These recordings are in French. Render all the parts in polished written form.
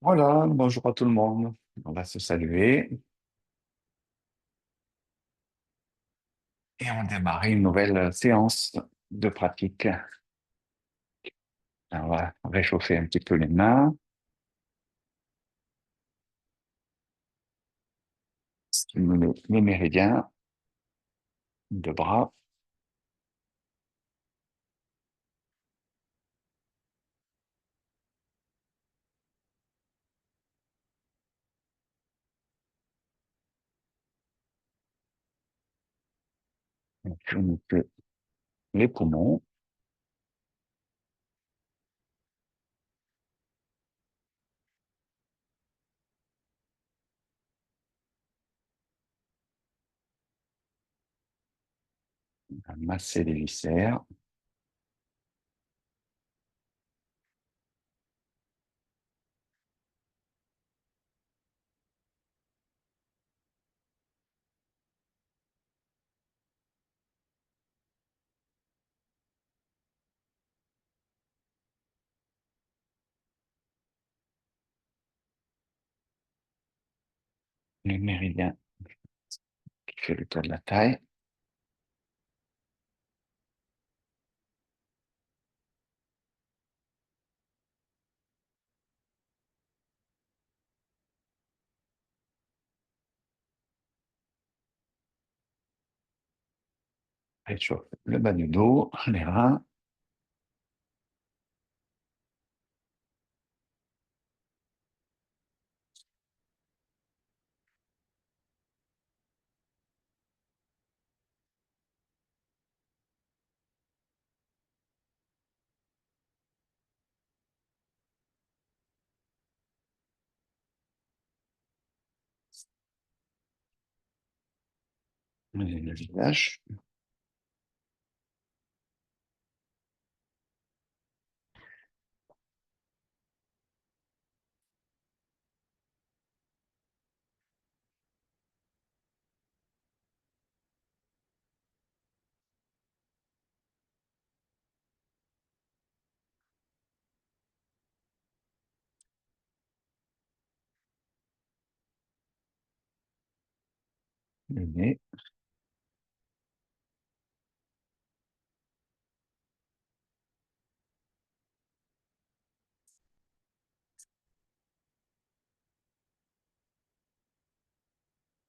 Voilà, bonjour à tout le monde. On va se saluer et on démarre une nouvelle séance de pratique. On va réchauffer un petit peu les mains, stimuler les méridiens de bras, on tonifier les poumons, on va masser les viscères, le méridien qui fait le tour de la taille, réchauffe le bas du dos, les reins, le visage, le nez,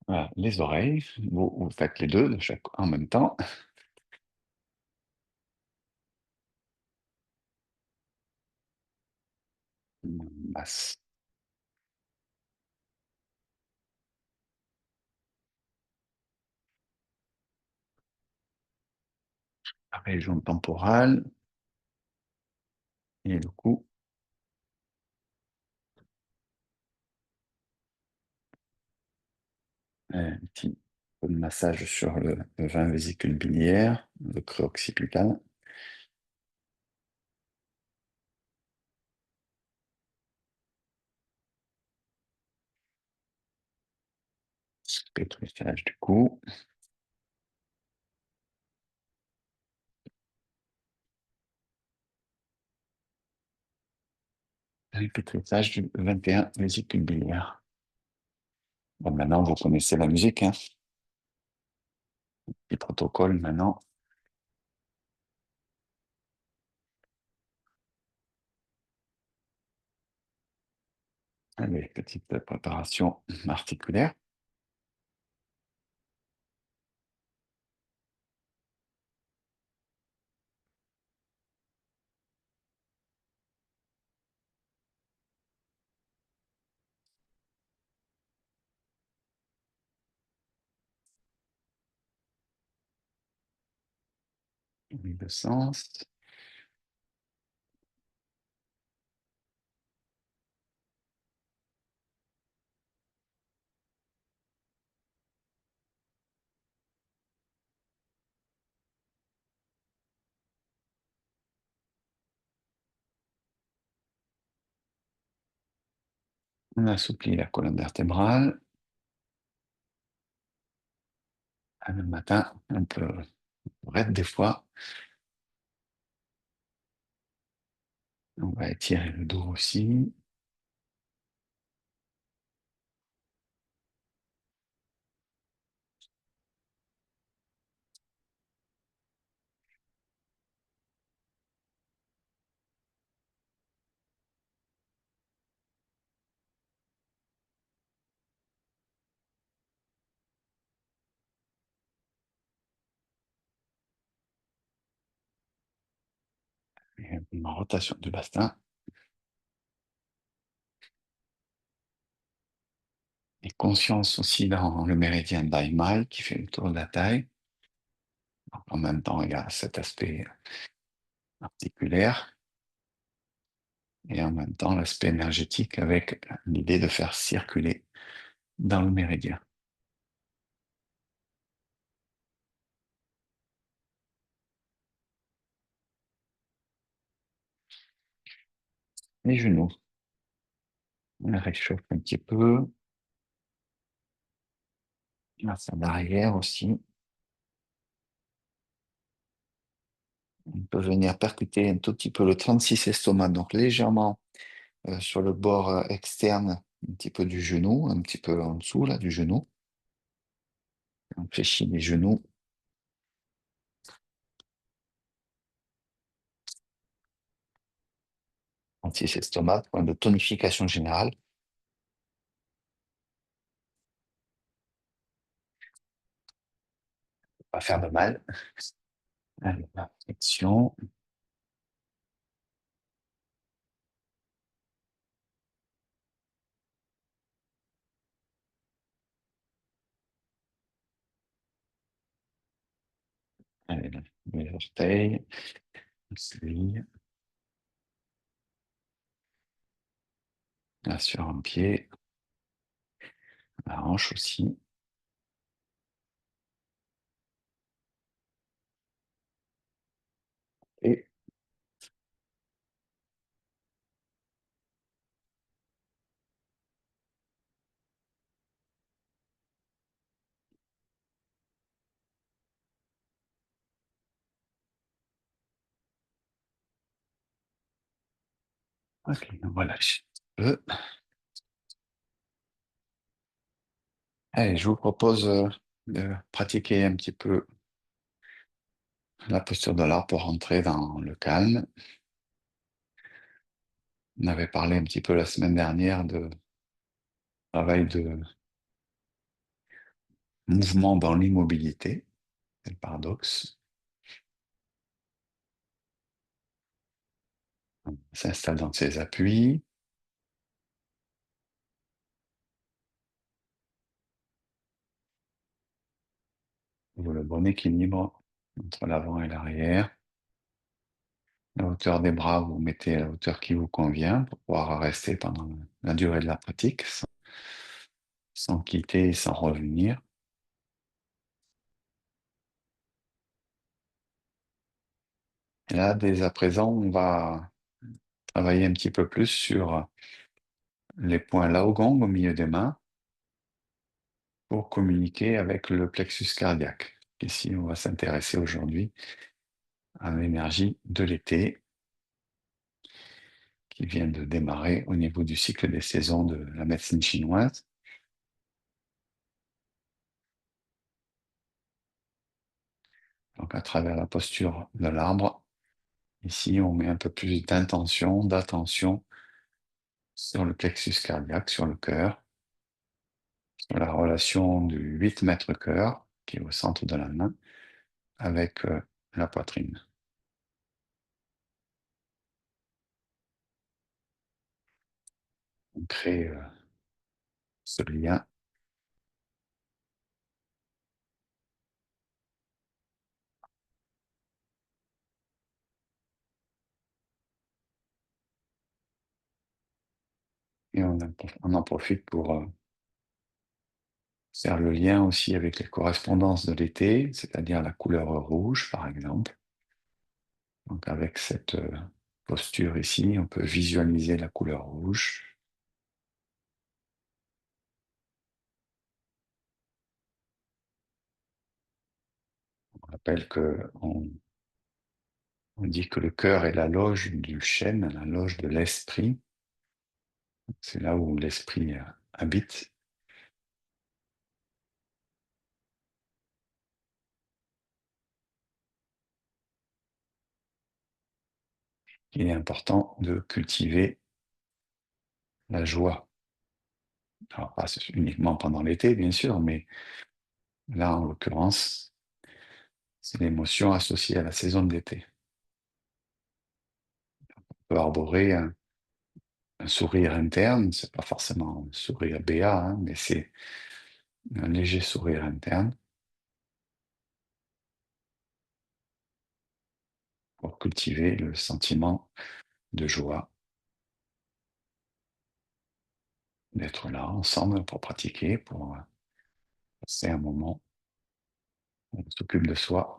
voilà, les oreilles. Vous faites les deux en même temps. On masse la région temporale et le cou. Un petit peu de massage sur le 20 vésicule biliaire, le creux occipital, pétrissage du cou, et pétrissage du 21 vésicule biliaire. Bon, maintenant, vous connaissez la musique, hein? Les protocoles maintenant. Allez, petite préparation articulaire. Le sens. On assouplit la colonne vertébrale. Ah, le matin, un peu raide des fois. On va étirer le dos aussi. Ma rotation du bassin et conscience aussi dans le méridien Daimal qui fait le tour de la taille. En même temps, il y a cet aspect articulaire et en même temps l'aspect énergétique avec l'idée de faire circuler dans le méridien. Les genoux, on les réchauffe un petit peu. La salle arrière aussi. On peut venir percuter un tout petit peu le 36 estomac, donc légèrement sur le bord externe, un petit peu du genou, un petit peu en dessous là, du genou. On fléchit les genoux. 36 estomac, point de tonification générale. Pas faire de mal. Allez, la flexion. Allez, les orteils, le cheville, là sur un pied, la hanche aussi. Et ok, on relâche un peu. Allez, je vous propose de pratiquer un petit peu la posture de l'art pour rentrer dans le calme. On avait parlé un petit peu la semaine dernière de travail de mouvement dans l'immobilité, c'est le paradoxe. On s'installe dans ses appuis, vous le bon équilibre entre l'avant et l'arrière. La hauteur des bras, vous mettez à la hauteur qui vous convient pour pouvoir rester pendant la durée de la pratique sans quitter et sans revenir. Et là, dès à présent, on va travailler un petit peu plus sur les points Laogong au milieu des mains pour communiquer avec le plexus cardiaque. Ici, on va s'intéresser aujourd'hui à l'énergie de l'été qui vient de démarrer au niveau du cycle des saisons de la médecine chinoise. Donc, à travers la posture de l'arbre, ici, on met un peu plus d'intention, d'attention sur le plexus cardiaque, sur le cœur, sur la relation du 8 mètres cœur, qui est au centre de la main, avec la poitrine. On crée ce lien et on en profite pour faire le lien aussi avec les correspondances de l'été, c'est-à-dire la couleur rouge, par exemple. Donc avec cette posture ici, on peut visualiser la couleur rouge. On rappelle que on dit que le cœur est la loge du chêne, la loge de l'esprit. C'est là où l'esprit habite. Il est important de cultiver la joie. Alors, pas uniquement pendant l'été, bien sûr, mais là, en l'occurrence, c'est l'émotion associée à la saison de l'été. peut arborer un sourire interne. C'est pas forcément un sourire béat, hein, mais c'est un léger sourire interne pour cultiver le sentiment de joie d'être là ensemble pour pratiquer, pour passer un moment où on s'occupe de soi,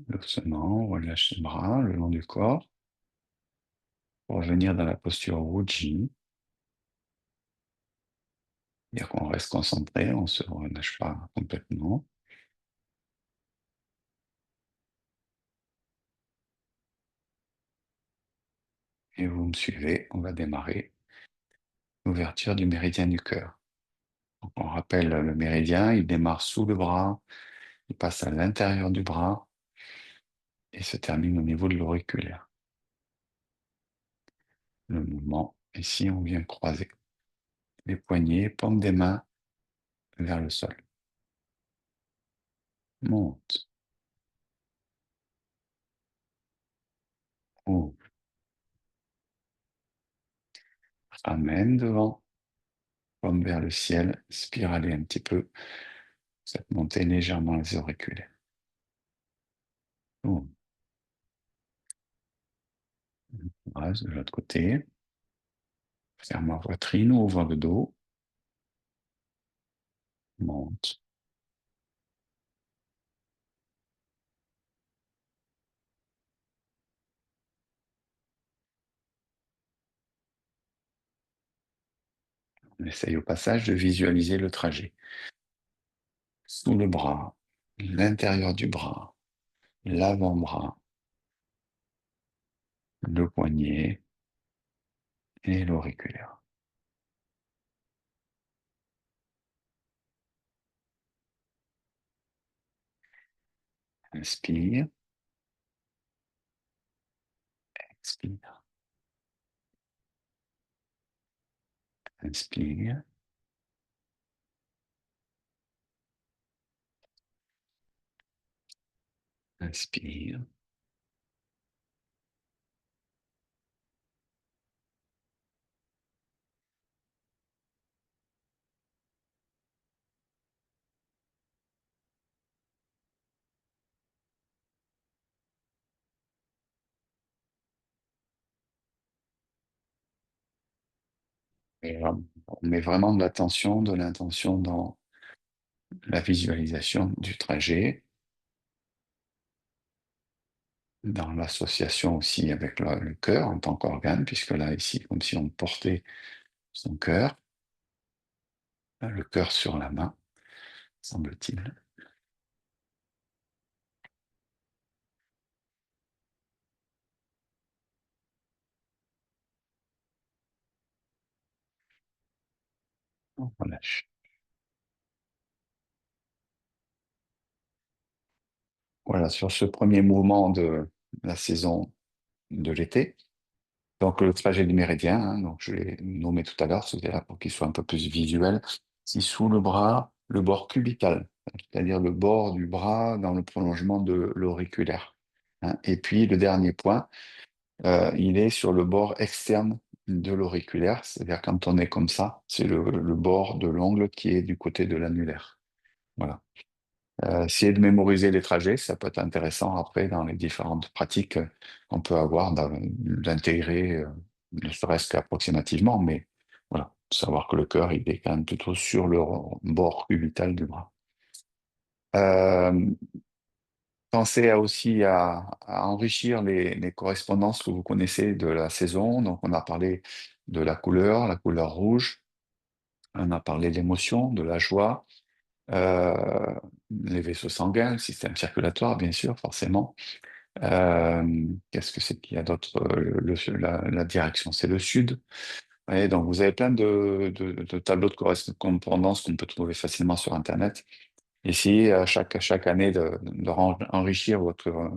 doucement, on relâche les bras le long du corps pour revenir dans la posture Wuji. C'est-à-dire qu'on reste concentré, on ne se relâche pas complètement. Et vous me suivez, on va démarrer l'ouverture du méridien du cœur. Donc, on rappelle le méridien, il démarre sous le bras, il passe à l'intérieur du bras et se termine au niveau de l'auriculaire. Le mouvement, ici, on vient croiser les poignets, paume des mains vers le sol. Monte, ouvre, ramène devant, paume vers le ciel, spiraler un petit peu, cette montée légèrement les auriculaires. Ouvre, rase de l'autre côté, ferme la poitrine, ouvre le dos, monte. On essaye au passage de visualiser le trajet. Sous le bras, l'intérieur du bras, l'avant-bras, le poignet et l'auriculaire. Inspire, expire, inspire, inspire. Et on met vraiment de l'attention, de l'intention dans la visualisation du trajet, dans l'association aussi avec le cœur en tant qu'organe, puisque là, ici, comme si on portait son cœur, le cœur sur la main, semble-t-il. On relâche. Voilà, sur ce premier mouvement de la saison de l'été, donc le trajet du méridien, hein, donc je l'ai nommé tout à l'heure, c'était là pour qu'il soit un peu plus visuel. Si sous le bras, le bord cubital, c'est-à-dire le bord du bras dans le prolongement de l'auriculaire, hein. Et puis le dernier point, il est sur le bord externe de l'auriculaire, c'est-à-dire quand on est comme ça, c'est le bord de l'ongle qui est du côté de l'annulaire. Voilà. Essayer de mémoriser les trajets, ça peut être intéressant après dans les différentes pratiques qu'on peut avoir d'intégrer. ne serait-ce qu'approximativement, mais voilà, savoir que le cœur, il est quand même plutôt sur le bord cubital du bras. Euh, Pensez aussi à enrichir les correspondances que vous connaissez de la saison. Donc, on a parlé de la couleur rouge, on a parlé de l'émotion, de la joie, euh, les vaisseaux sanguins, le système circulatoire, bien sûr, forcément. Qu'est-ce que c'est qu'il y a d'autre? La direction, c'est le sud. Ouais, donc, vous avez plein de tableaux de correspondance qu'on peut trouver facilement sur Internet. Ici, chaque année, enrichir votre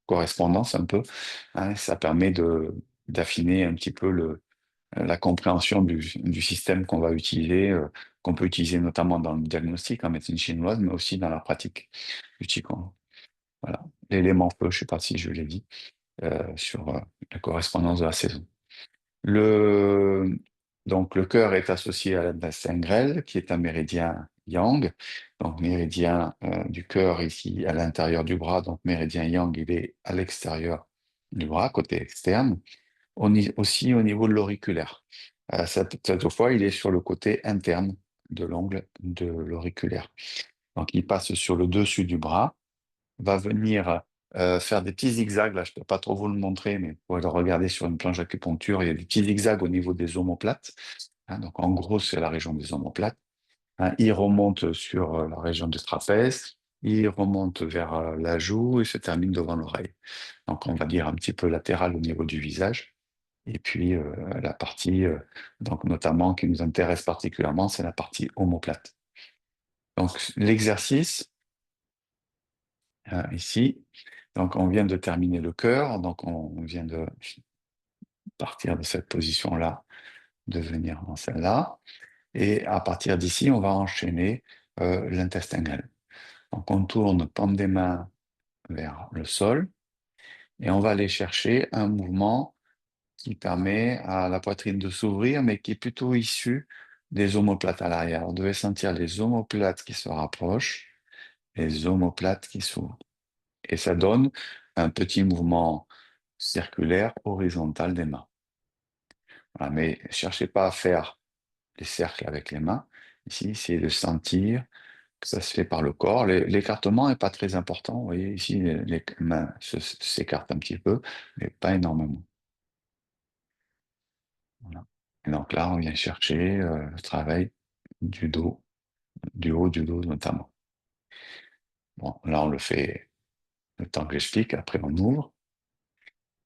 correspondance un peu, hein, ça permet d'affiner un petit peu la compréhension du système qu'on va utiliser, qu'on peut utiliser notamment dans le diagnostic en médecine chinoise, mais aussi dans la pratique du Qigong. Voilà. L'élément feu, je ne sais pas si je l'ai dit, sur la correspondance de la saison. Le, donc, le cœur est associé à l'intestin grêle, qui est un méridien yang. Donc, méridien du cœur ici à l'intérieur du bras. Donc, méridien yang, il est à l'extérieur du bras, côté externe. Aussi au niveau de l'auriculaire. Cette fois, il est sur le côté interne de l'ongle de l'auriculaire. Donc, il passe sur le dessus du bras, va venir faire des petits zigzags. Là, je ne peux pas trop vous le montrer, mais vous pouvez le regarder sur une planche d'acupuncture. Il y a des petits zigzags au niveau des omoplates. Hein. Donc, en gros, c'est la région des omoplates. Hein. Il remonte sur la région du trapèze. Il remonte vers la joue et se termine devant l'oreille. Donc, on va dire un petit peu latéral au niveau du visage. Et puis, la partie, donc notamment, qui nous intéresse particulièrement, c'est la partie omoplate. Donc, l'exercice, ici, donc on vient de terminer le cœur, donc on vient de partir de cette position-là, de venir dans celle-là. Et à partir d'ici, on va enchaîner l'intestin grêle. Donc, on tourne paume des mains vers le sol et on va aller chercher un mouvement qui permet à la poitrine de s'ouvrir, mais qui est plutôt issu des omoplates à l'arrière. Vous devez sentir les omoplates qui se rapprochent, les omoplates qui s'ouvrent. Et ça donne un petit mouvement circulaire horizontal des mains. Voilà, mais ne cherchez pas à faire les cercles avec les mains. Ici, essayez de sentir que ça se fait par le corps. L'écartement n'est pas très important. Vous voyez, ici, les mains s'écartent un petit peu, mais pas énormément. Voilà. Et donc là, on vient chercher le travail du dos, du haut du dos notamment. Bon, là, on le fait le temps que j'explique. Après, on ouvre.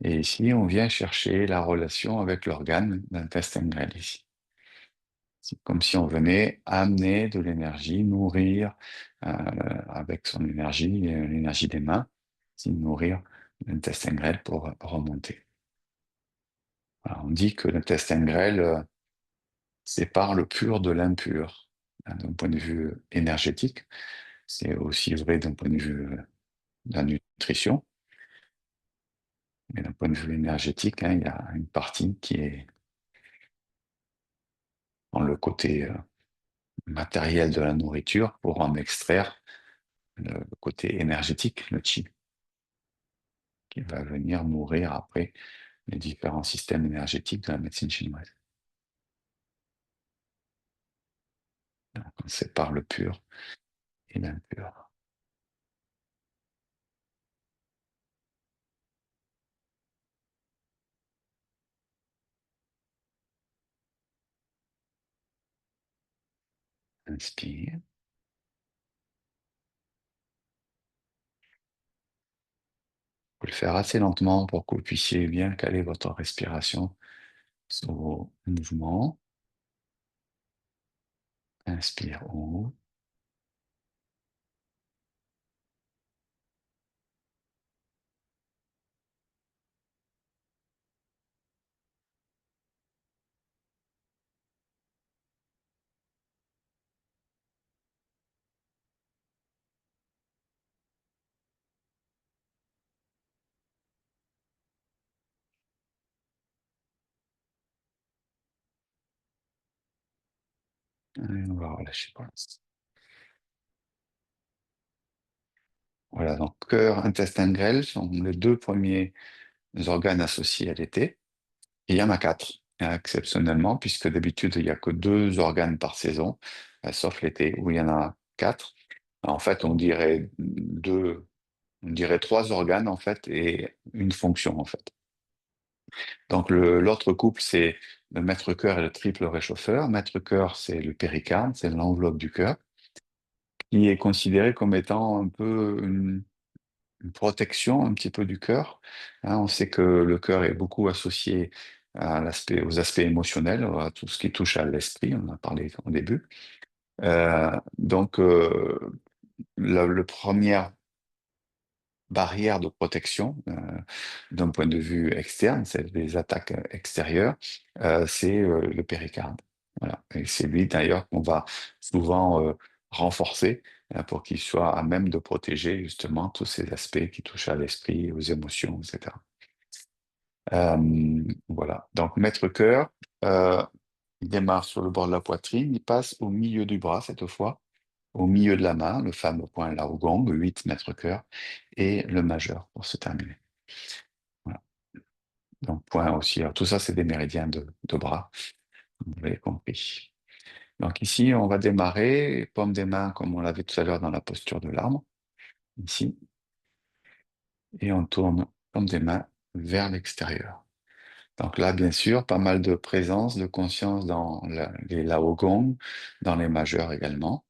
Et ici, on vient chercher la relation avec l'organe d'intestin grêle ici. C'est comme si on venait amener de l'énergie, nourrir avec son énergie, l'énergie des mains, c'est nourrir l'intestin grêle pour remonter. Voilà, on dit que l'intestin grêle sépare le pur de l'impur, hein, d'un point de vue énergétique. C'est aussi vrai d'un point de vue de la nutrition, mais d'un point de vue énergétique, hein, il y a une partie qui est dans le côté matériel de la nourriture pour en extraire le côté énergétique, le chi, qui va venir nourrir après les différents systèmes énergétiques de la médecine chinoise. Donc, on sépare le pur et l'impur. Inspire. Vous le faire assez lentement pour que vous puissiez bien caler votre respiration sur vos mouvements. Inspire haut. Et on va relâcher pour l'instant. Voilà, donc cœur, intestin grêle sont les deux premiers organes associés à l'été. Et il y en a quatre, exceptionnellement, puisque d'habitude, il n'y a que deux organes par saison, sauf l'été, où il y en a quatre. En fait, on dirait trois organes, en fait, et une fonction, en fait. Donc, l'autre couple, c'est le maître-cœur et le triple réchauffeur. Maître-cœur, c'est le péricarde, c'est l'enveloppe du cœur, qui est considéré comme étant un peu une protection un petit peu du cœur. Hein, on sait que le cœur est beaucoup associé aux aspects émotionnels, à tout ce qui touche à l'esprit, on en a parlé au début. Donc, le première barrière de protection d'un point de vue externe, c'est des attaques extérieures, c'est le péricarde. Voilà. Et c'est lui d'ailleurs qu'on va souvent renforcer pour qu'il soit à même de protéger justement tous ces aspects qui touchent à l'esprit, aux émotions, etc. Voilà. Donc, maître cœur, euh, il démarre sur le bord de la poitrine, il passe au milieu du bras cette fois, au milieu de la main, le fameux point Laogong, 8 mètres cœur, et le majeur pour se terminer. Voilà. Donc, point aussi. Alors, tout ça, c'est des méridiens de bras, vous l'avez compris. Donc, ici, on va démarrer, paume des mains, comme on l'avait tout à l'heure dans la posture de l'arbre, ici, et on tourne paume des mains vers l'extérieur. Donc là, bien sûr, pas mal de présence, de conscience dans les Laogong, dans les majeurs également.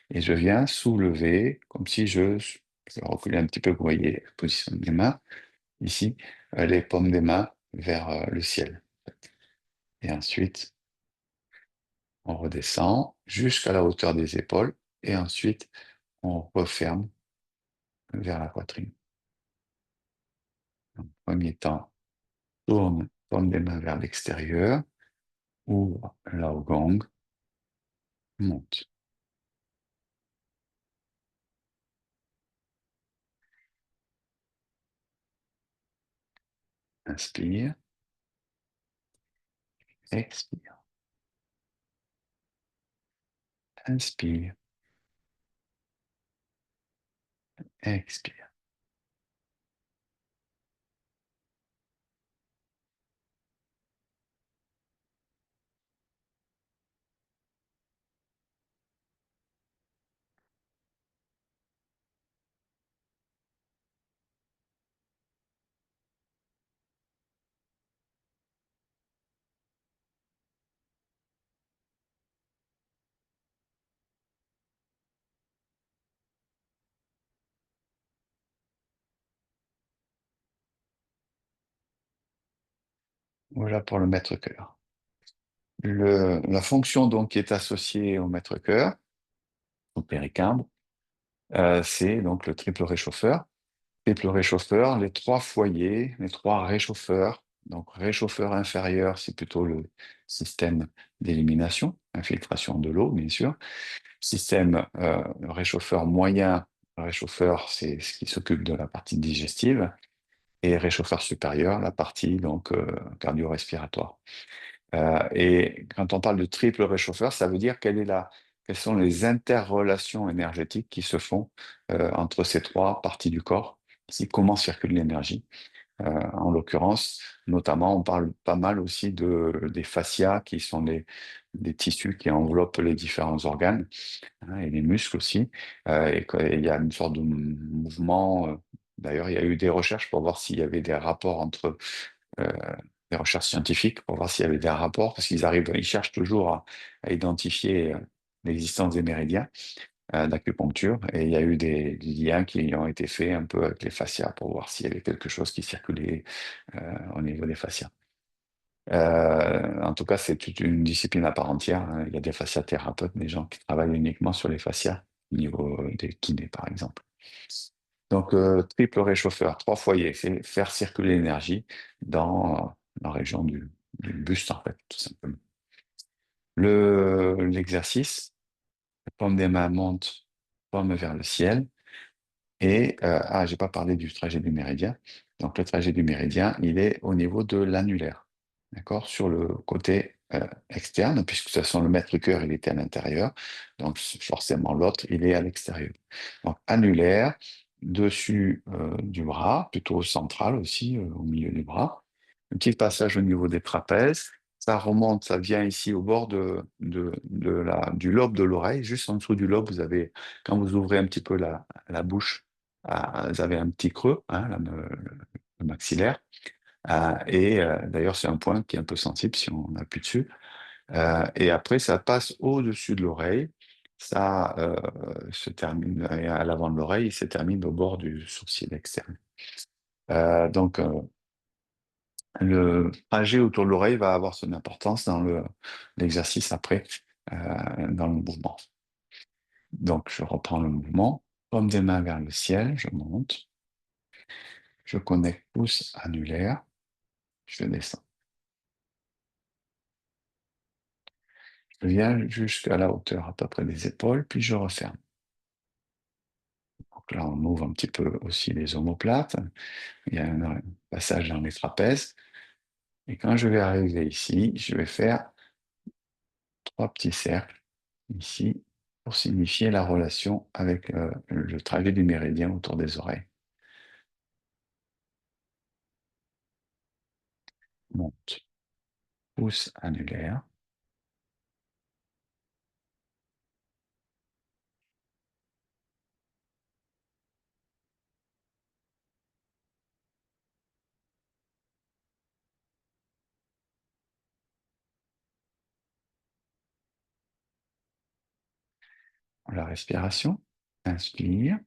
Et je viens soulever, comme si je vais reculer un petit peu, vous voyez la position des mains, ici, les paumes des mains vers le ciel. Et ensuite, on redescend jusqu'à la hauteur des épaules, et ensuite, on referme vers la poitrine. En premier temps, tourne paume des mains vers l'extérieur, ouvre Laogong, monte. Inspire, expire, inspire, expire. Voilà pour le maître-cœur. La fonction donc qui est associée au maître-cœur, au péricarde, c'est donc le triple réchauffeur. Triple réchauffeur, les trois foyers, les trois réchauffeurs. Donc réchauffeur inférieur, c'est plutôt le système d'élimination, infiltration de l'eau, bien sûr. Système réchauffeur moyen, réchauffeur, c'est ce qui s'occupe de la partie digestive. Et réchauffeur supérieur, la partie donc cardio-respiratoire. Et quand on parle de triple réchauffeur, ça veut dire quelles sont les interrelations énergétiques qui se font entre ces trois parties du corps, comment circule l'énergie. En l'occurrence, notamment, on parle pas mal aussi des fascias, qui sont des tissus qui enveloppent les différents organes, hein, et les muscles aussi. Et il y a une sorte de mouvement. D'ailleurs, il y a eu des recherches pour voir s'il y avait des rapports entre euh, des recherches scientifiques pour voir s'il y avait des rapports, parce ils cherchent toujours à identifier l'existence des méridiens d'acupuncture, et il y a eu des liens qui ont été faits un peu avec les fascias pour voir s'il y avait quelque chose qui circulait au niveau des fascias. En tout cas, c'est toute une discipline à part entière, hein. Il y a des fasciathérapeutes, des gens qui travaillent uniquement sur les fascias, au niveau des kinés, par exemple. Donc, triple réchauffeur, trois foyers, c'est faire circuler l'énergie dans la région du buste, en fait, tout simplement. L'exercice, la paume des mains monte, paume vers le ciel. Et, j'ai pas parlé du trajet du méridien. Donc, le trajet du méridien, il est au niveau de l'annulaire, d'accord, sur le côté externe, puisque de toute façon, le maître-cœur, il était à l'intérieur. Donc, forcément, l'autre, il est à l'extérieur. Donc, annulaire, dessus du bras, plutôt central aussi, au milieu du bras. un petit passage au niveau des trapèzes. Ça remonte, ça vient ici au bord du lobe de l'oreille. Juste en dessous du lobe, vous avez, quand vous ouvrez un petit peu la bouche, vous avez un petit creux, hein, le maxillaire. D'ailleurs, c'est un point qui est un peu sensible si on appuie dessus. Et après, ça passe au-dessus de l'oreille. Ça se termine à l'avant de l'oreille et se termine au bord du sourcil externe. Donc, le trajet autour de l'oreille va avoir son importance dans l'exercice après, dans le mouvement. Donc, je reprends le mouvement. Paume des mains vers le ciel, je monte. Je connecte pouce annulaire. Je descends. Je viens jusqu'à la hauteur à peu près des épaules, puis je referme. Donc là, on ouvre un petit peu aussi les omoplates. Il y a un passage dans les trapèzes. Et quand je vais arriver ici, je vais faire trois petits cercles ici pour signifier la relation avec le trajet du méridien autour des oreilles. Monte, pouce annulaire, la respiration, inspire,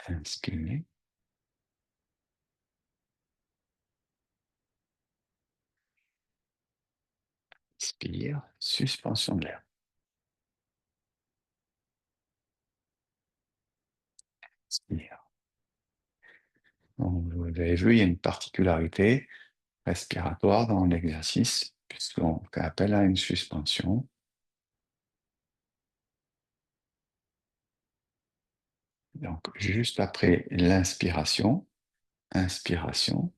inspire, expire, suspension de l'air, expire. Donc, vous avez vu, il y a une particularité respiratoire dans l'exercice, puisqu'on fait appel à une suspension. Donc, juste après l'inspiration, inspiration,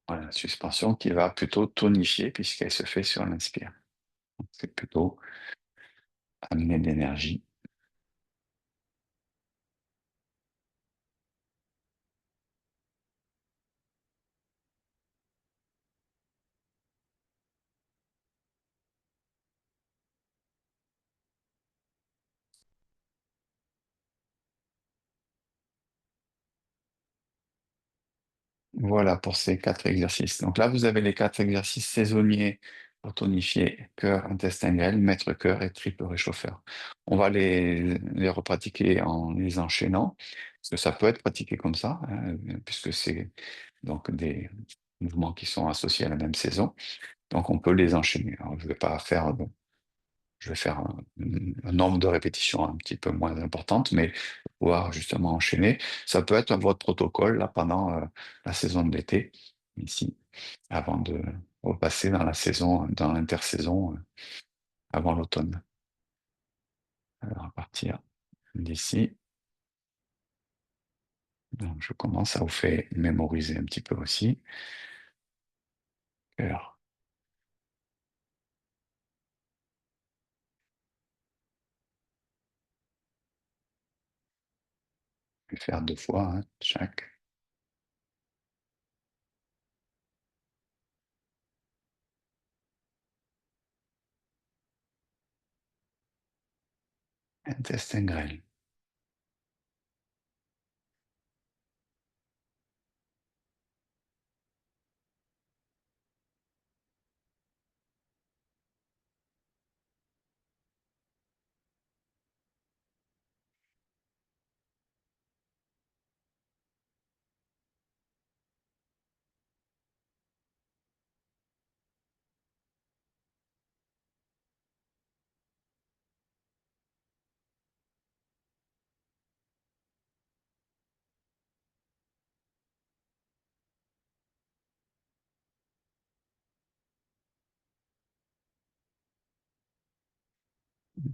voilà, suspension qui va plutôt tonifier puisqu'elle se fait sur l'inspire. Donc, c'est plutôt amener de l'énergie. Voilà pour ces quatre exercices. Donc là, vous avez les quatre exercices saisonniers pour tonifier cœur, intestin grêle, maître cœur et triple réchauffeur. On va les repratiquer en les enchaînant, parce que ça peut être pratiqué comme ça, hein, puisque c'est donc des mouvements qui sont associés à la même saison. Donc on peut les enchaîner. Alors, je vais faire un nombre de répétitions un petit peu moins importante, mais pour pouvoir justement enchaîner. Ça peut être votre protocole là, pendant la saison de l'été, ici, avant de repasser dans la saison, dans l'intersaison, avant l'automne. Alors, à partir d'ici, donc, je commence à vous faire mémoriser un petit peu aussi. Alors, je vais faire deux fois, hein, chaque intestin grêle.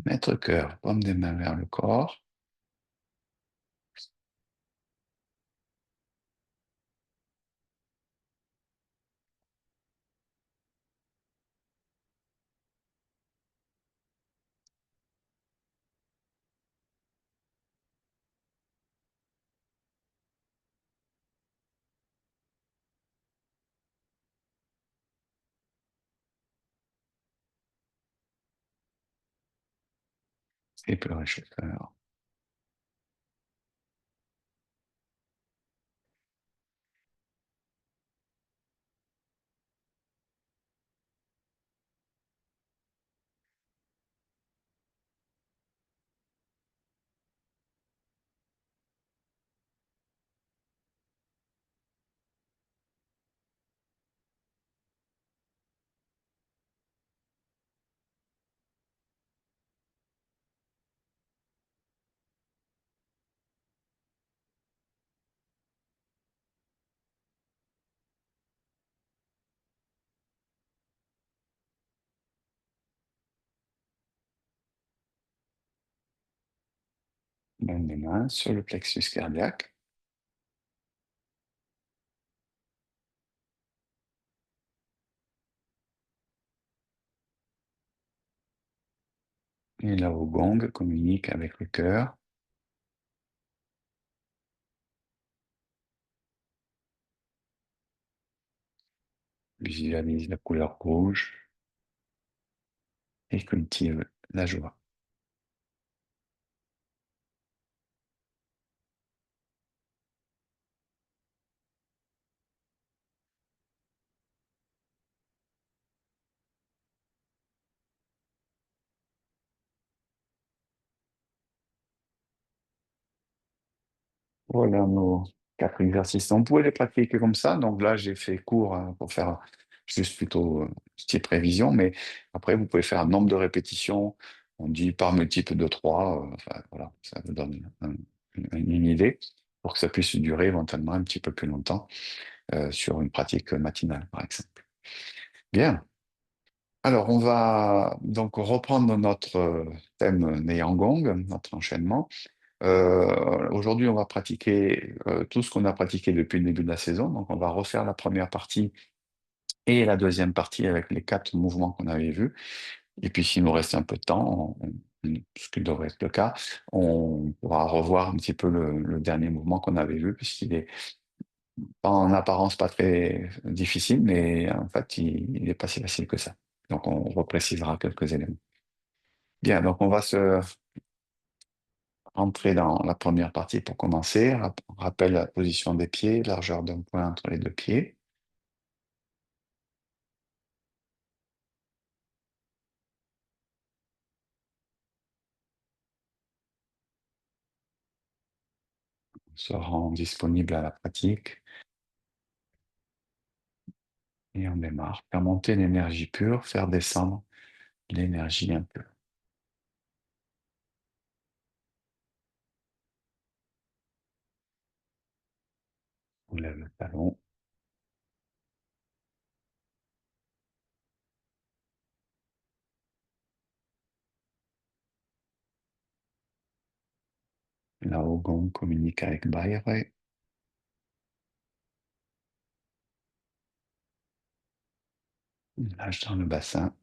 Maître cœur, paume des mains vers le corps. Triple réchauffeur. Même des mains sur le plexus cardiaque. Et là, au gong communique avec le cœur. Visualise la couleur rouge et cultive la joie. Voilà nos 4 exercices. On pouvait les pratiquer comme ça. Donc là, j'ai fait court hein, pour faire juste plutôt type révision. Mais après, vous pouvez faire un nombre de répétitions. On dit par multiple de 3. Enfin, voilà, ça vous donne une idée pour que ça puisse durer éventuellement un petit peu plus longtemps sur une pratique matinale, par exemple. Bien. Alors, on va donc reprendre notre thème Neiyang-gong, notre enchaînement. Aujourd'hui, on va pratiquer tout ce qu'on a pratiqué depuis le début de la saison. Donc, on va refaire la première partie et la deuxième partie avec les 4 mouvements qu'on avait vus. Et puis, s'il nous reste un peu de temps, ce qui devrait être le cas, on pourra revoir un petit peu le dernier mouvement qu'on avait vu, puisqu'il est en apparence pas très difficile, mais en fait, il n'est pas si facile que ça. Donc, on reprécisera quelques éléments. Bien, donc on va se rentrer dans la première partie pour commencer. Rappelle la position des pieds, largeur d'un point entre les 2 pieds. On se rend disponible à la pratique et on démarre. Faire monter l'énergie pure, faire descendre l'énergie impure. On lève le talon, la Gong communique avec Bairei. Lâche dans le bassin.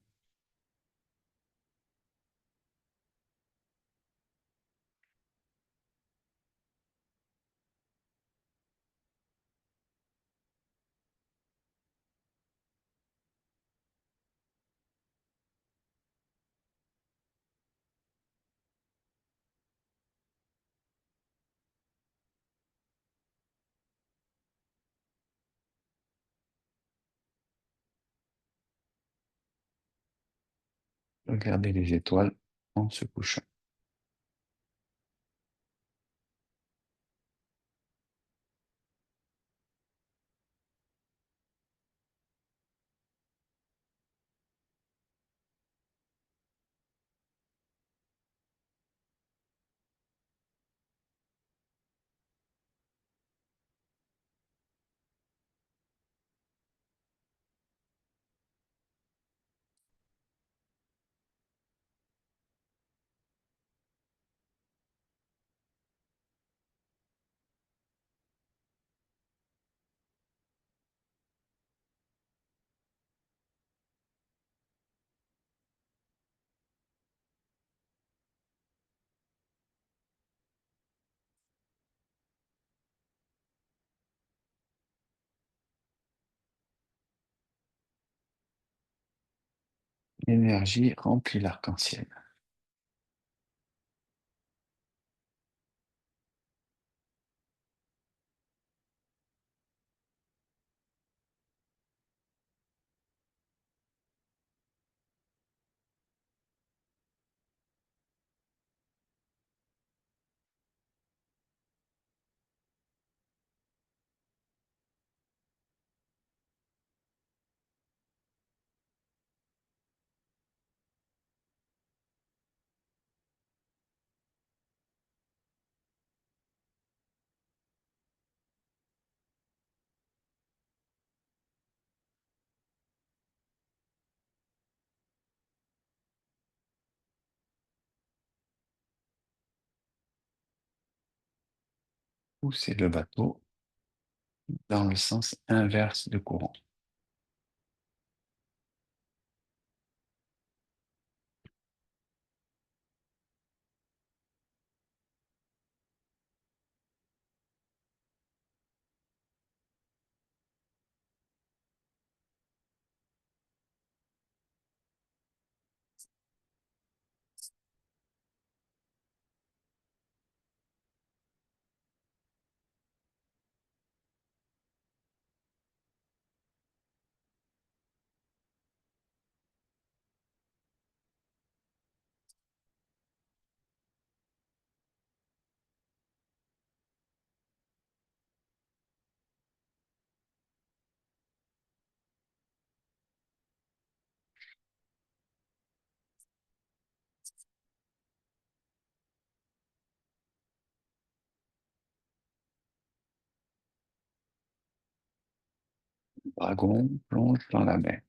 Regardez les étoiles en se couchant. L'énergie remplit l'arc-en-ciel. pousser le bateau dans le sens inverse du courant. Le dragon plonge dans la mer.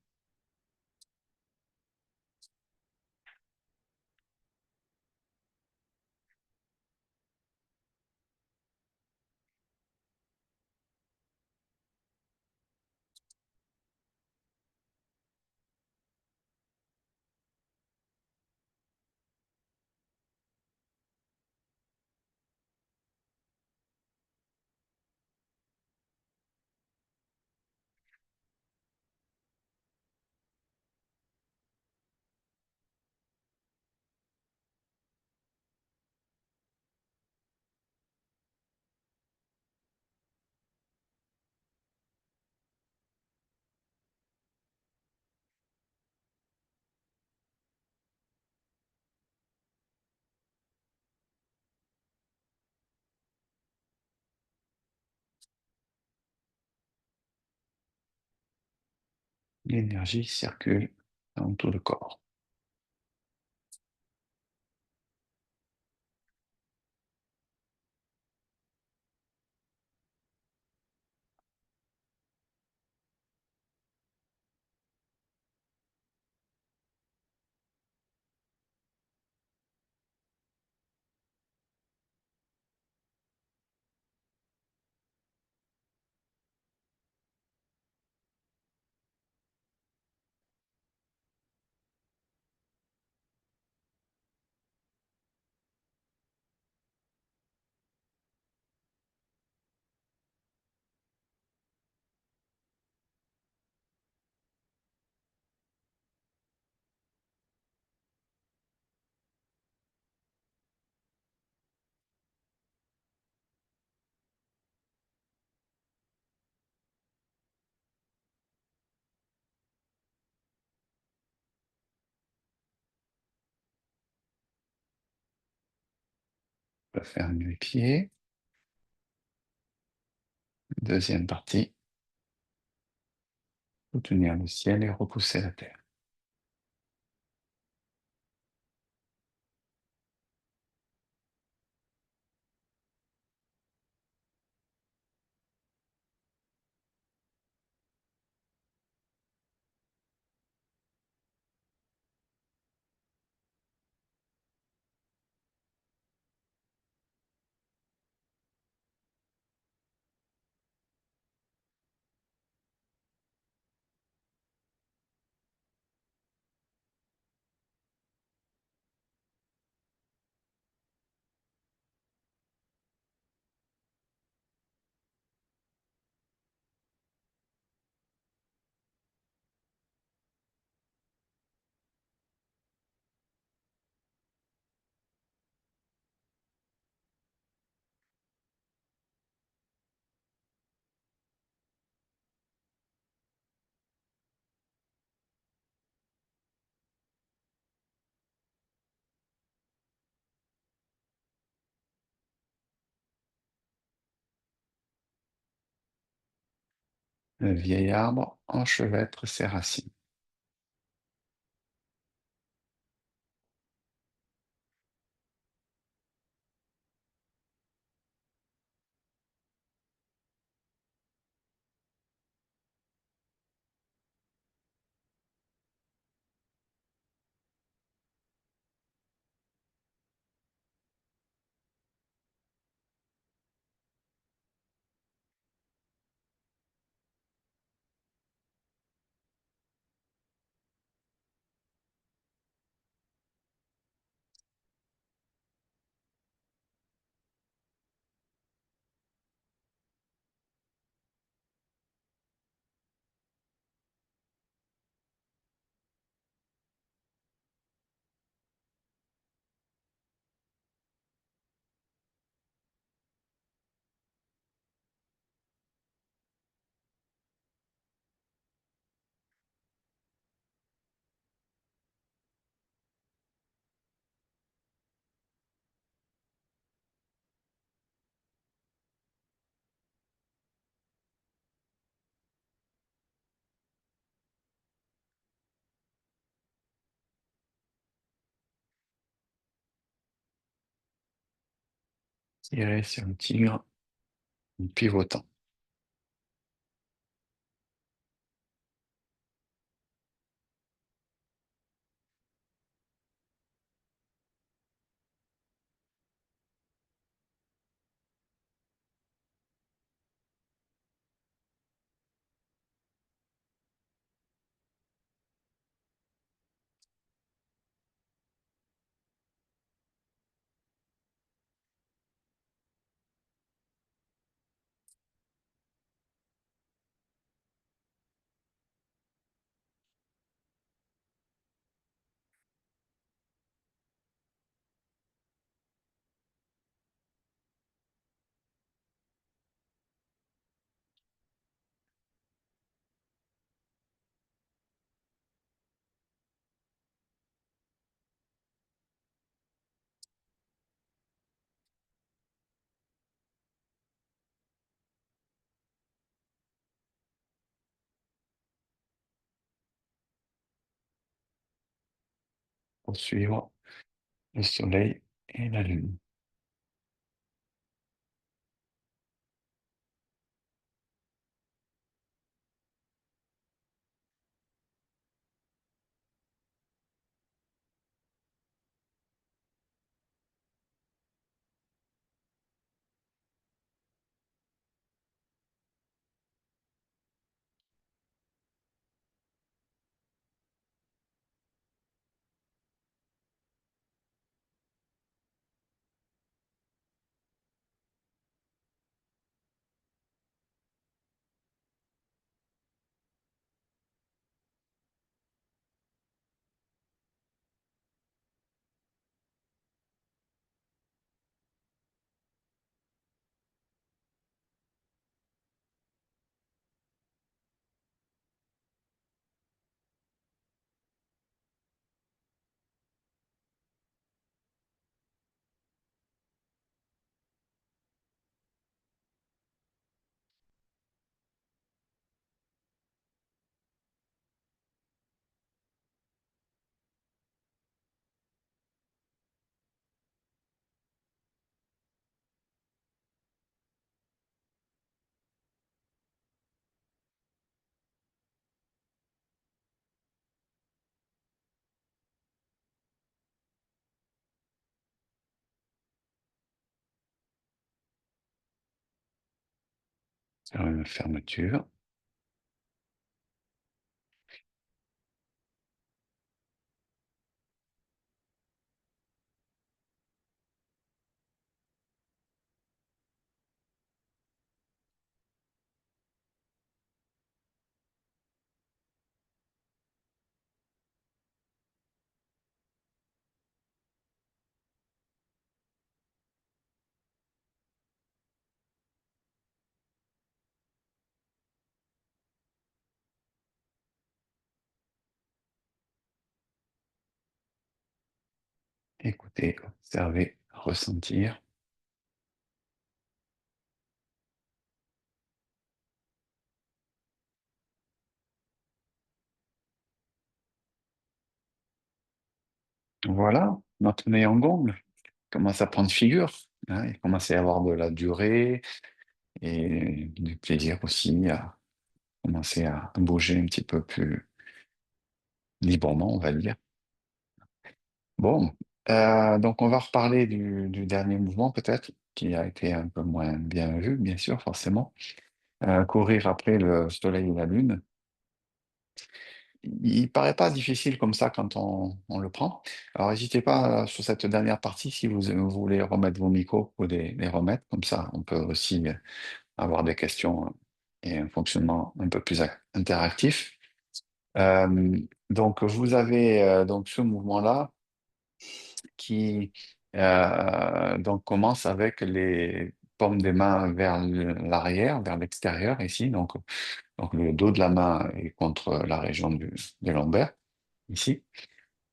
L'énergie circule dans tout le corps. On peut fermer les pieds. Deuxième partie. Soutenir le ciel et repousser la terre. Le vieil arbre enchevêtre ses racines. Tirer sur le tigre en pivotant. Pour suivre le soleil et la lune. Faire une fermeture. Écouter, observer, ressentir. Voilà, notre Neyangon commence à prendre figure, hein. Il commence à y avoir de la durée et du plaisir aussi à commencer à bouger un petit peu plus librement, on va dire. Bon, donc on va reparler du dernier mouvement peut-être, qui a été un peu moins bien vu, bien sûr, forcément. Courir après le soleil et la lune. Il paraît pas difficile comme ça quand on le prend. Alors n'hésitez pas sur cette dernière partie, si vous voulez remettre vos micros, ou les remettre, comme ça on peut aussi avoir des questions et un fonctionnement un peu plus interactif. Euh, donc vous avez donc ce mouvement-là qui donc commence avec les paumes des mains vers l'arrière, vers l'extérieur ici. Donc le dos de la main est contre la région des lombaires ici.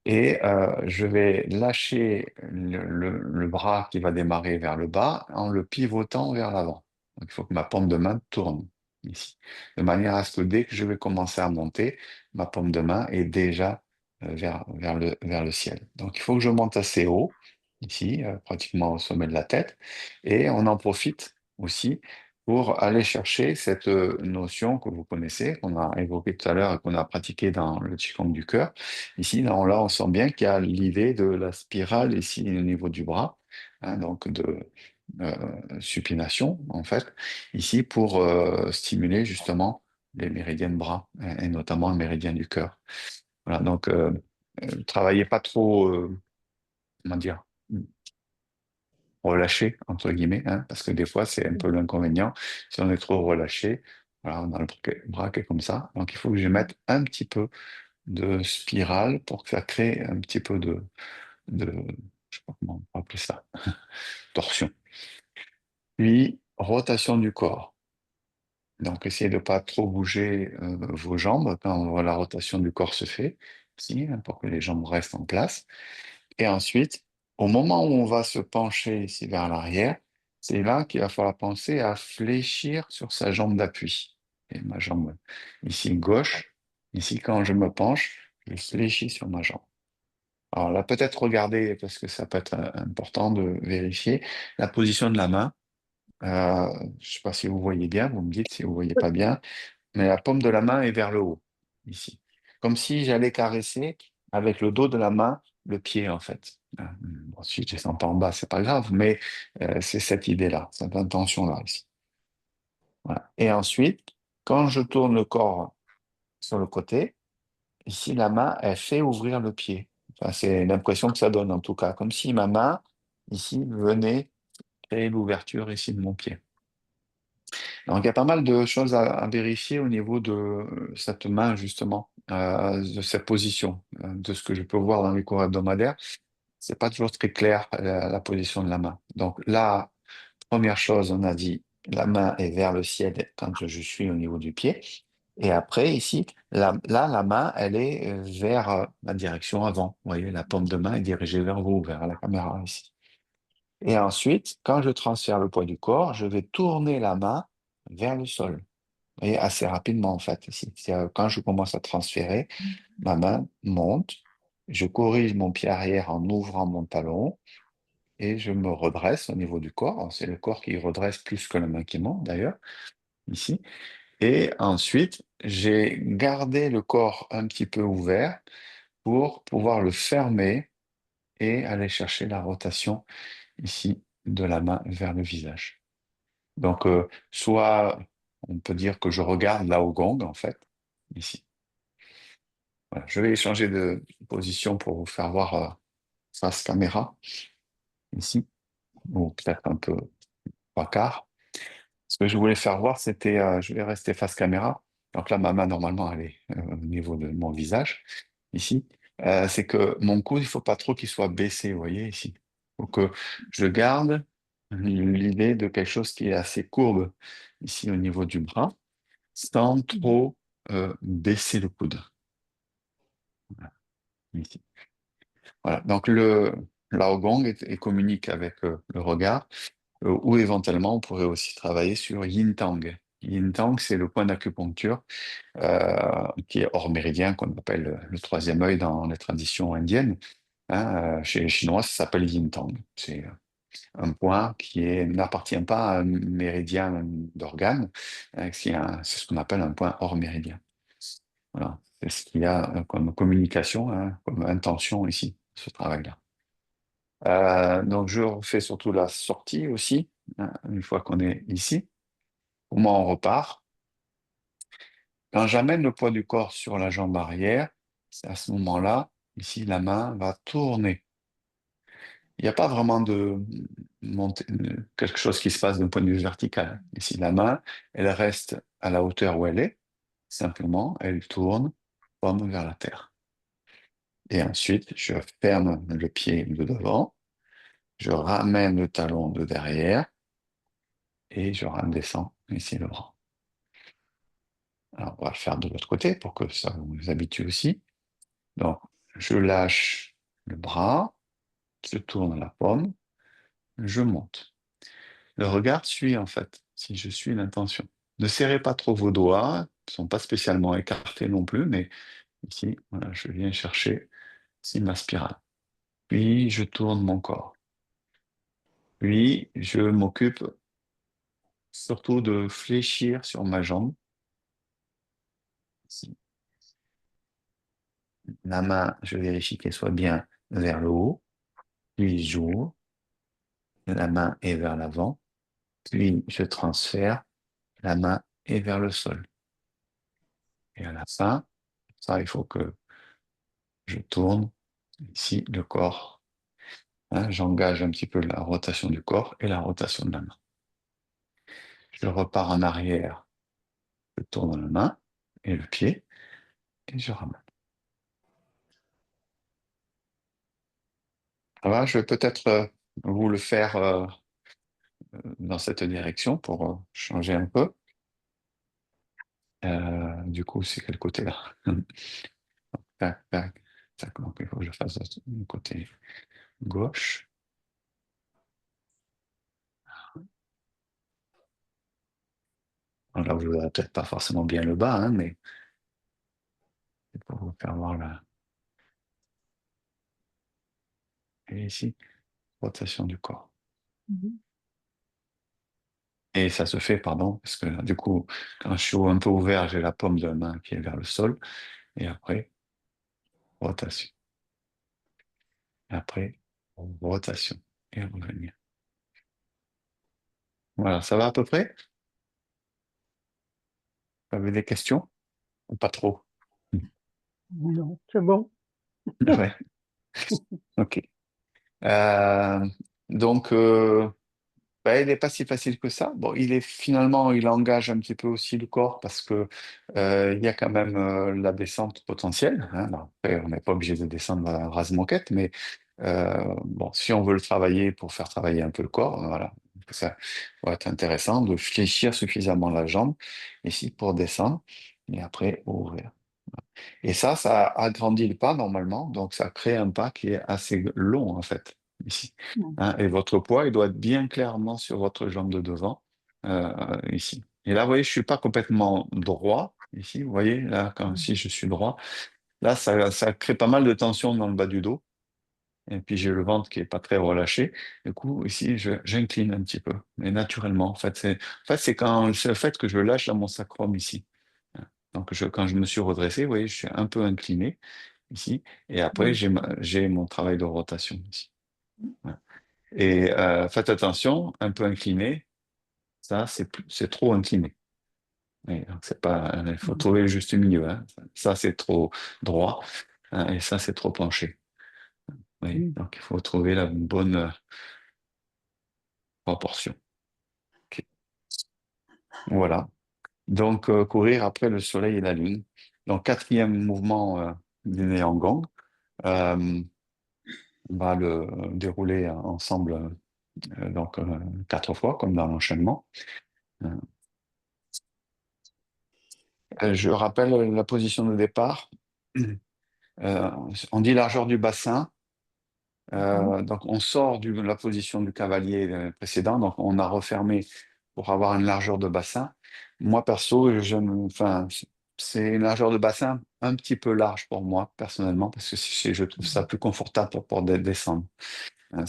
Et je vais lâcher le bras qui va démarrer vers le bas en le pivotant vers l'avant. Donc il faut que ma paume de main tourne ici, de manière à ce que dès que je vais commencer à monter, ma paume de main est déjà vers le ciel. Donc il faut que je monte assez haut ici, pratiquement au sommet de la tête. Et on en profite aussi pour aller chercher cette notion que vous connaissez, qu'on a évoquée tout à l'heure et qu'on a pratiquée dans le Qigong du cœur. Ici, là, on sent bien qu'il y a l'idée de la spirale ici au niveau du bras, hein, donc de supination, en fait, ici pour stimuler justement les méridiens de bras, et notamment le méridien du cœur. Voilà, donc travaillez pas trop, comment dire, relâché, entre guillemets, hein, parce que des fois, c'est un peu l'inconvénient. Si on est trop relâché, voilà, on a le bras qui est comme ça. Donc, il faut que je mette un petit peu de spirale pour que ça crée un petit peu de je sais pas comment on peut appeler ça, torsion. Puis, rotation du corps. Donc, essayez de ne pas trop bouger vos jambes quand la rotation du corps se fait, ici, hein, pour que les jambes restent en place. Et ensuite, au moment où on va se pencher ici vers l'arrière, c'est là qu'il va falloir penser à fléchir sur sa jambe d'appui. Et ma jambe ici gauche, ici quand je me penche, je fléchis sur ma jambe. Alors là, peut-être regarder, parce que ça peut être important de vérifier, la position de la main. Je ne sais pas si vous voyez bien, vous me dites si vous ne voyez pas bien, mais la paume de la main est vers le haut, ici. Comme si j'allais caresser avec le dos de la main le pied, en fait. Bon, si je descends pas en bas, c'est pas grave, mais c'est cette idée-là, cette intention-là, ici. Voilà. Et ensuite, quand je tourne le corps sur le côté, ici, la main, elle fait ouvrir le pied. Enfin, c'est l'impression que ça donne, en tout cas, comme si ma main, ici, venait créer l'ouverture ici de mon pied. Donc, il y a pas mal de choses à vérifier au niveau de cette main, justement, de cette position, de ce que je peux voir dans les cours hebdomadaires. C'est pas toujours très clair, la position de la main. Donc, la première chose, on a dit, la main est vers le ciel quand je suis au niveau du pied. Et après, ici, la main, elle est vers la direction avant. Vous voyez, la paume de main est dirigée vers vous, vers la caméra ici. Et ensuite, quand je transfère le poids du corps, je vais tourner la main vers le sol. Et assez rapidement, en fait. Quand je commence à transférer, ma main monte, je corrige mon pied arrière en ouvrant mon talon et je me redresse au niveau du corps. C'est le corps qui redresse plus que la main qui monte, d'ailleurs, ici. Et ensuite, j'ai gardé le corps un petit peu ouvert pour pouvoir le fermer et aller chercher la rotation ici de la main vers le visage. Donc, soit on peut dire que je regarde là au gong, en fait, ici. Voilà. Je vais changer de position pour vous faire voir face caméra, ici, ou peut-être un peu trois quarts. Ce que je voulais faire voir, c'était, je vais rester face caméra. Donc là, ma main, normalement, elle est au niveau de mon visage, ici. C'est que mon coude, il faut pas trop qu'il soit baissé, vous voyez, ici. Il faut que je garde l'idée de quelque chose qui est assez courbe, ici, au niveau du bras, sans trop baisser le coude. Voilà, ici. Voilà. Donc le Laogong communique avec le regard, ou éventuellement on pourrait aussi travailler sur Yin Tang. Yin Tang, c'est le point d'acupuncture qui est hors méridien, qu'on appelle le troisième œil dans les traditions indiennes. Hein, chez les Chinois, ça s'appelle Yin Tang. C'est un point n'appartient pas à un méridien d'organe, c'est ce qu'on appelle un point hors méridien. Voilà. C'est ce qu'il y a comme communication, hein, comme intention ici, ce travail-là. Donc, je refais surtout la sortie aussi, hein, une fois qu'on est ici. Comment on repart? Quand j'amène le poids du corps sur la jambe arrière, c'est à ce moment-là, ici, la main va tourner. Il n'y a pas vraiment quelque chose qui se passe d'un point de vue vertical. Ici, la main, elle reste à la hauteur où elle est. Simplement, elle tourne, paume vers la terre. Et ensuite, je ferme le pied de devant, je ramène le talon de derrière et je redescends ici le bras. Alors, on va le faire de l'autre côté pour que ça vous habitue aussi. Donc, je lâche le bras, je tourne la paume, je monte. Le regard suit en fait, si je suis l'intention. Ne serrez pas trop vos doigts, ils ne sont pas spécialement écartés non plus, mais ici, voilà, je viens chercher ici ma spirale. Puis, je tourne mon corps. Puis, je m'occupe surtout de fléchir sur ma jambe. Ici. La main, je vérifie qu'elle soit bien vers le haut. Puis, j'ouvre. La main est vers l'avant. Puis, je transfère. La main est vers le sol. Et à la fin, ça, il faut que je tourne ici le corps. Hein, j'engage un petit peu la rotation du corps et la rotation de la main. Je repars en arrière, je tourne la main et le pied et je ramène. Ça va, je vais peut-être vous le faire dans cette direction pour changer un peu. Du coup, c'est quel côté-là? Tac, tac, tac. Donc, il faut que je fasse du côté gauche. Alors là, vous ne verrez peut-être pas forcément bien le bas, hein, mais c'est pour vous faire voir la. Et ici, rotation du corps. Mhm. Et ça se fait, pardon, parce que du coup, quand je suis un peu ouvert, j'ai la paume de la main qui est vers le sol. Et après, rotation. Et après, rotation. Et revenir. Voilà, ça va à peu près? Vous avez des questions? Ou pas trop? Non, c'est bon. Ouais, ok. Euh, donc, bah, il n'est pas si facile que ça. Bon, il engage un petit peu aussi le corps parce que il y a quand même la descente potentielle. Hein. Alors, après, on n'est pas obligé de descendre à rase-moquette, mais bon, si on veut le travailler pour faire travailler un peu le corps, voilà, ça va être intéressant de fléchir suffisamment la jambe ici pour descendre et après ouvrir. Et ça agrandit le pas normalement, donc ça crée un pas qui est assez long en fait, ici. Mhm. Hein, et votre poids, il doit être bien clairement sur votre jambe de devant, ici. Et là, vous voyez, je suis pas complètement droit, ici, vous voyez, là, comme si je suis droit. Là, ça crée pas mal de tension dans le bas du dos. Et puis j'ai le ventre qui est pas très relâché. Du coup, ici, j'incline un petit peu, mais naturellement. En fait, c'est c'est le fait que je lâche dans mon sacrum ici. Donc, quand je me suis redressé, vous voyez, je suis un peu incliné ici. Et après, Mhm. j'ai mon travail de rotation ici. Voilà. Et faites attention, un peu incliné, ça, c'est trop incliné. Oui, donc c'est pas, il faut trouver le juste milieu. Hein. Ça, c'est trop droit, hein, et ça, c'est trop penché. Oui, Mhm. donc il faut trouver la bonne proportion. Ok. Voilà. Donc, courir après le soleil et la lune. Donc, quatrième mouvement du Néangang. Euh, on va le dérouler ensemble donc 4 fois, comme dans l'enchaînement. Euh, je rappelle la position de départ. Euh, on dit largeur du bassin. Mhm. Donc, on sort de la position du cavalier précédent. Donc, on a refermé pour avoir une largeur de bassin. Moi, perso, enfin, c'est une largeur de bassin un petit peu large pour moi, personnellement, parce que je trouve ça plus confortable pour descendre. Hein,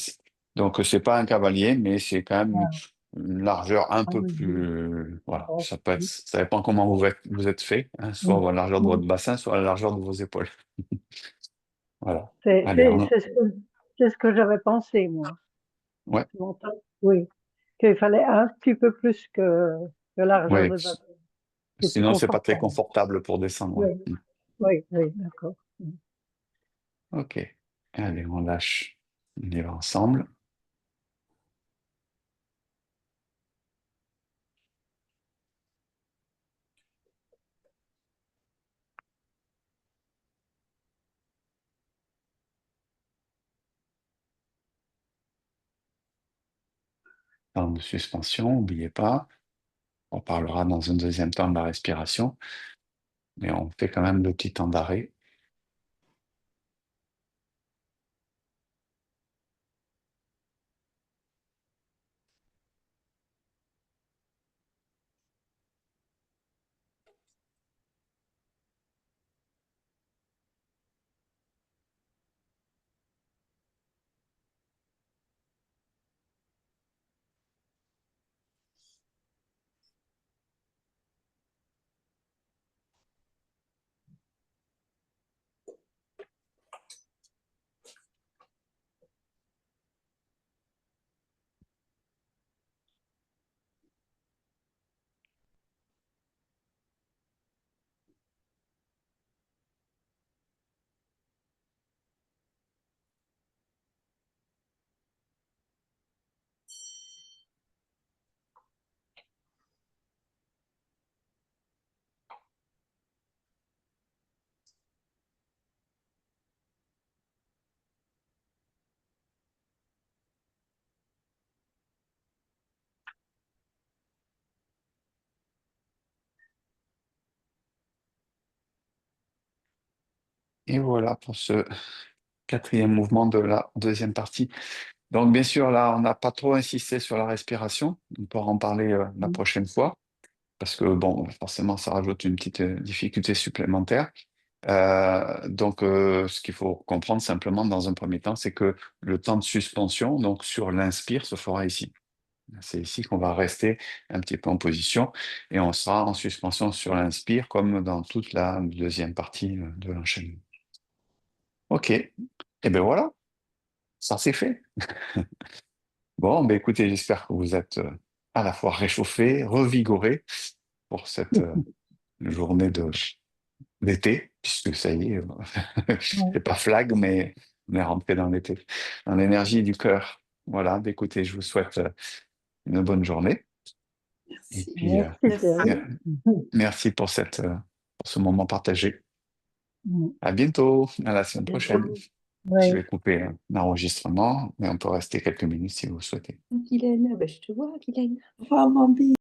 Donc, c'est pas un cavalier, mais c'est quand même Ah, une largeur un ah peu oui, oui. plus. Voilà, Oh, ça peut être, oui. ça dépend comment vous êtes fait, hein, soit Mhm. la largeur de votre Mhm. bassin, soit la largeur de vos épaules. Voilà. C'est Allez, c'est- c'est ce que, c'est ce que j'avais pensé, moi. ouais, Longtemps. Oui, qu'il fallait un petit peu plus que largeur ouais. de bassin. C'est plus Sinon, c'est pas très confortable. confortable pour descendre. Ouais. Oui, oui, oui, d'accord. Mhm. Ok. Allez, on lâche. On y va ensemble. Temps de suspension, n'oubliez pas. On parlera dans un deuxième temps de la respiration, mais on fait quand même le petit temps d'arrêt. Et voilà pour ce quatrième mouvement de la deuxième partie. Donc, bien sûr, là, on n'a pas trop insisté sur la respiration. On pourra en parler la Mm. prochaine fois, parce que, bon, forcément, ça rajoute une petite difficulté supplémentaire. Donc, ce qu'il faut comprendre simplement dans un premier temps, c'est que le temps de suspension, donc sur l'inspire, se fera ici. C'est ici qu'on va rester un petit peu en position et on sera en suspension sur l'inspire comme dans toute la deuxième partie de l'enchaînement. Ok, et bien voilà, ça c'est fait. Bon, ben écoutez, j'espère que vous êtes à la fois réchauffé, revigoré pour cette journée d'été, puisque ça y est, Ouais. c'est pas flag, mais on est rentré dans l'été, dans l'énergie du cœur. Voilà, ben écoutez, je vous souhaite une bonne journée et Merci. puis Merci, Merci. Thierry. mer- merci pour pour ce moment partagé. Mm. À bientôt, à la semaine prochaine. Bientôt. Je Oui. vais couper l'enregistrement, mais on peut rester quelques minutes si vous le souhaitez. Guylaine, ben, je te vois, Guylaine. Au revoir, Bambi.